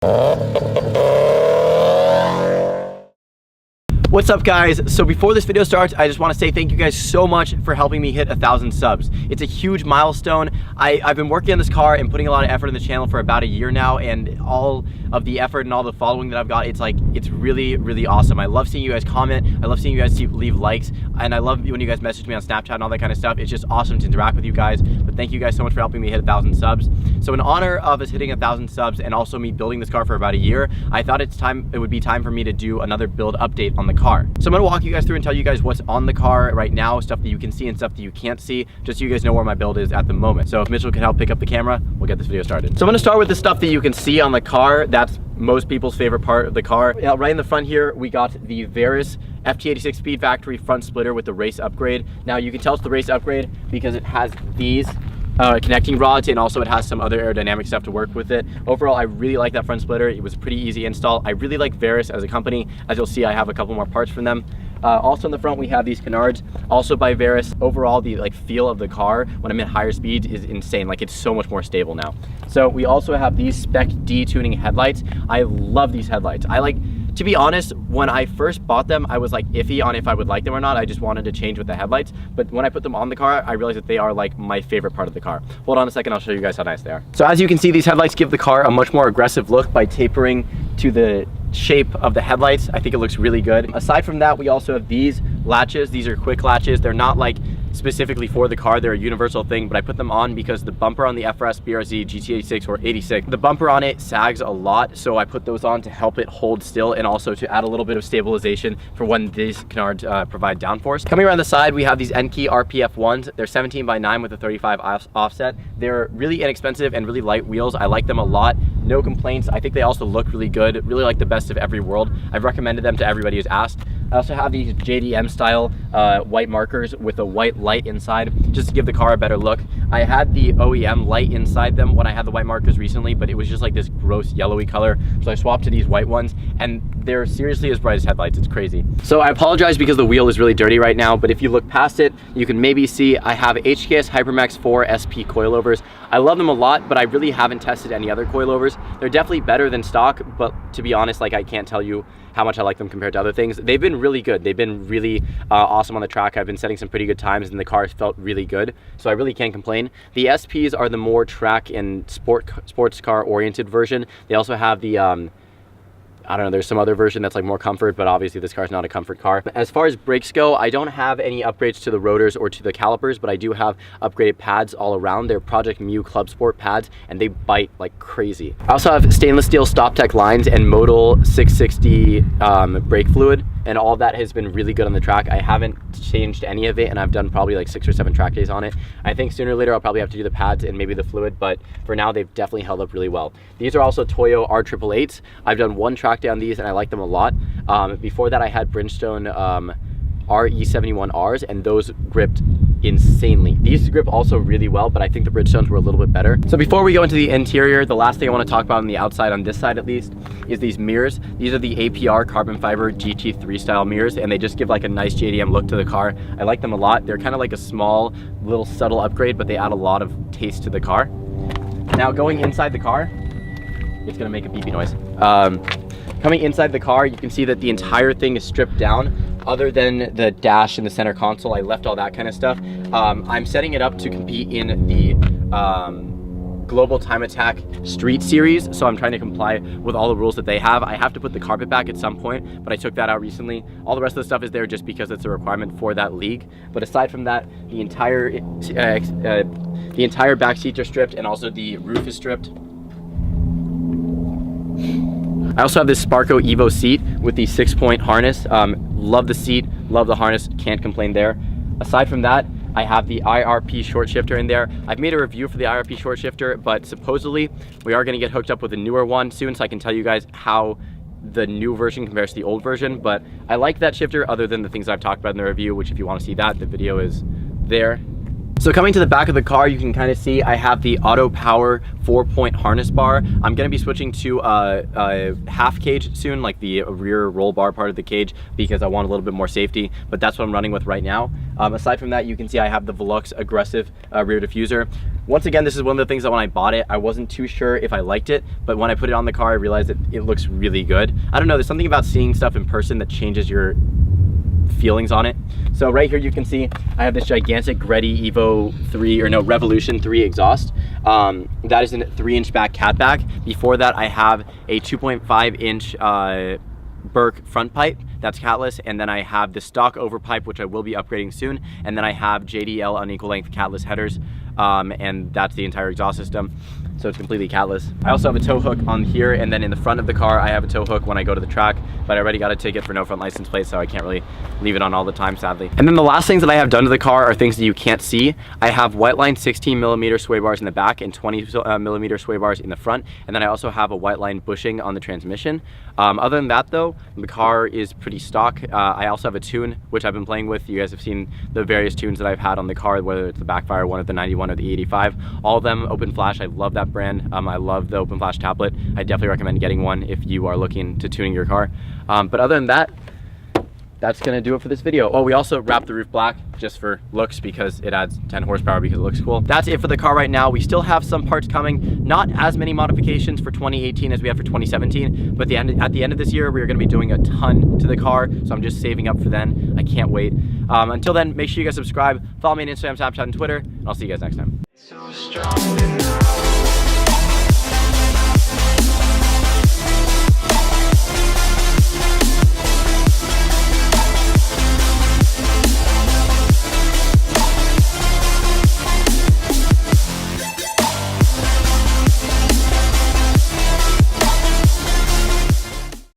What's up, guys? So before this video starts, I just want to say thank you guys so much for helping me hit 1,000 subs. It's a huge milestone. I've been working on this car and putting a lot of effort in the channel for about a year now, and all of the effort and all the following that I've got, it's really, really awesome. I love seeing you guys comment. I love seeing you guys leave likes, and I love when you guys message me on Snapchat and all that kind of stuff. It's just awesome to interact with you guys. But thank you guys so much for helping me hit 1,000 subs. So in honor of us hitting 1,000 subs and also me building this car for about a year, I thought it would be time for me to do another build update on the car. So I'm gonna walk you guys through and tell you guys what's on the car right now, stuff that you can see and stuff that you can't see, just so you guys know where my build is at the moment. So if Mitchell can help pick up the camera, we'll get this video started. So I'm gonna start with the stuff that you can see on the car. That's most people's favorite part of the car. Right in the front here, we got the FRS FT86 Speed Factory front splitter with the race upgrade. Now you can tell it's the race upgrade because it has these connecting rods, and also it has some other aerodynamic stuff to work with it. Overall, I really like that front splitter. It was a pretty easy install. I really like FRS as a company. As you'll see, I have a couple more parts from them. Also in the front, we have these canards, also by FRS. Overall, the feel of the car when I'm at higher speeds is insane. It's so much more stable now. So we also have these Spec D tuning headlights. I love these headlights. To be honest, when I first bought them, I was iffy on if I would like them or not. I just wanted to change with the headlights. But when I put them on the car, I realized that they are my favorite part of the car. Hold on a second, I'll show you guys how nice they are. So as you can see, these headlights give the car a much more aggressive look by tapering to the shape of the headlights. I think it looks really good. Aside from that, we also have these latches. These are quick latches. They're not specifically for the car, they're a universal thing, but I put them on because the bumper on the FRS, BRZ, GT86 or 86, the bumper on it sags a lot, so I put those on to help it hold still and also to add a little bit of stabilization for when these canards provide downforce. Coming around the side, we have these Enkei RPF ones. They're 17/9 with a 35 offset. They're really inexpensive and really light wheels. I like them a lot. No complaints. I think they also look really good. Really like the best of every world. I've recommended them to everybody who's asked. I also have these JDM style white markers with a white light inside, just to give the car a better look. I had the OEM light inside them when I had the white markers recently, but it was just this gross yellowy color. So I swapped to these white ones, and they're seriously as bright as headlights. It's crazy. So I apologize because the wheel is really dirty right now, but if you look past it, you can maybe see I have HKS Hypermax 4 SP coilovers. I love them a lot, but I really haven't tested any other coilovers. They're definitely better than stock, but to be honest, I can't tell you how much I like them compared to other things. They've been really good. They've been really awesome on the track. I've been setting some pretty good times and the car felt really good, so I really can't complain. The SPs are the more track and sports car oriented version. They also have the I don't know, there's some other version that's more comfort, but obviously this car is not a comfort car. As far as brakes go, I don't have any upgrades to the rotors or to the calipers, but I do have upgraded pads all around. They're Project Mu Club Sport pads, and they bite like crazy. I also have stainless steel StopTech lines and Modal 660 brake fluid, and all of that has been really good on the track. I haven't changed any of it, and I've done probably 6 or 7 track days on it. I think sooner or later I'll probably have to do the pads and maybe the fluid, but for now they've definitely held up really well. These are also Toyo R888s. I've done 1 track day on these and I like them a lot. Before that I had Bridgestone RE71Rs, and those gripped insanely. These grip also really well, but I think the Bridgestones were a little bit better. So before we go into the interior, the last thing I want to talk about on the outside, on this side at least, is these mirrors. These are the APR carbon fiber GT3 style mirrors, and they just give a nice JDM look to the car. I like them a lot. They're kind of a small little subtle upgrade, but they add a lot of taste to the car. Now going inside the car, it's gonna make a beepy noise. Coming inside the car, you can see that the entire thing is stripped down. Other than the dash and the center console, I left all that kind of stuff. I'm setting it up to compete in the Global Time Attack Street Series, so I'm trying to comply with all the rules that they have. I have to put the carpet back at some point, but I took that out recently. All the rest of the stuff is there just because it's a requirement for that league. But aside from that, the entire back seats are stripped, and also the roof is stripped. I also have this Sparco Evo seat with the 6-point harness. Love the seat, love the harness, can't complain there. Aside from that, I have the IRP short shifter in there. I've made a review for the IRP short shifter, but supposedly we are gonna get hooked up with a newer one soon, so I can tell you guys how the new version compares to the old version. But I like that shifter other than the things I've talked about in the review, which if you wanna see that, the video is there. So coming to the back of the car, you can kind of see I have the Auto Power 4-point harness bar. I'm gonna be switching to a half cage soon, like the rear roll bar part of the cage, because I want a little bit more safety, but that's what I'm running with right now. Aside from that, you can see I have the Velux aggressive rear diffuser. Once again, this is one of the things that when I bought it, I wasn't too sure if I liked it, but when I put it on the car, I realized that it looks really good. I don't know, there's something about seeing stuff in person that changes your feelings on it. So right here you can see I have this gigantic Greddy Revolution 3 exhaust. That is a 3-inch back catback. Before that, I have a 2.5-inch Burke front pipe that's catless, and then I have the stock overpipe, which I will be upgrading soon, and then I have JDL unequal length catless headers, and that's the entire exhaust system, so it's completely catless. I also have a tow hook on here, and then in the front of the car I have a tow hook when I go to the track, but I already got a ticket for no front license plate, so I can't really leave it on all the time, sadly. And then the last things that I have done to the car are things that you can't see. I have white line 16mm sway bars in the back and 20mm sway bars in the front, and then I also have a white line bushing on the transmission. Other than that though, the car is pretty stock. I also have a tune, which I've been playing with. You guys have seen the various tunes that I've had on the car, whether it's the Backfire one, or the 91, or the 85. All of them open flash. I love that brand. I love the open flash tablet. I definitely recommend getting one if you are looking to tuning your car. But other than that, that's gonna do it for this video. Oh, we also wrapped the roof black just for looks, because it adds 10 horsepower because it looks cool. That's it for the car right now. We still have some parts coming, not as many modifications for 2018 as we have for 2017, but at the end of this year, we're gonna be doing a ton to the car, so I'm just saving up for then. I can't wait. Until then, make sure you guys subscribe, follow me on Instagram, Snapchat, and Twitter, and I'll see you guys next time. So strong.